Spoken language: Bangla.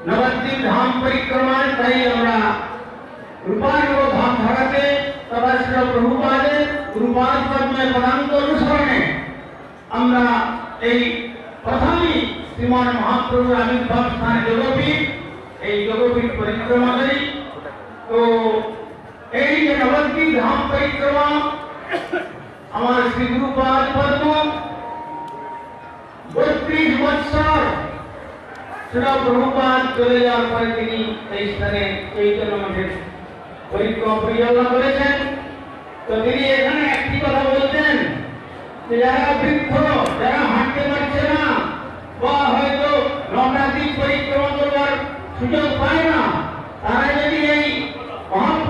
নবদ্বীপ ধাম পরিক্রমায় তাই আমরা রূপানুগ ধাম ধারাতে তদাশ্র প্রভুপাদের রূপার পদ্মে পদাঙ্ক অনুসরণে আমরা এই প্রথমই শ্রীমান মহাপ্রভুর আবির্ভাব স্থান যোগপীঠ, এই যোগপীঠ পরিক্রমা করি। তো এই যে নবদ্বীপ ধাম পরিক্রমা আমার শ্রী গুরুপাদ পদ্ম 32 বৎসর শ্রীল প্রভুপাদ চলে যাওয়ার পরে তিনি এই স্থানে চৈতন্য মঠের পরিক্রমা পরিচালনা করেছেন। তো তিনি এখানে একটি কথা বলতেন যে যারা বৃদ্ধ, যারা হাঁটতে পারছে না বা হয়তো নবদ্বীপ পরিক্রমা করবার সুযোগ পায় না, তারা যদি এই মহাপ্রভু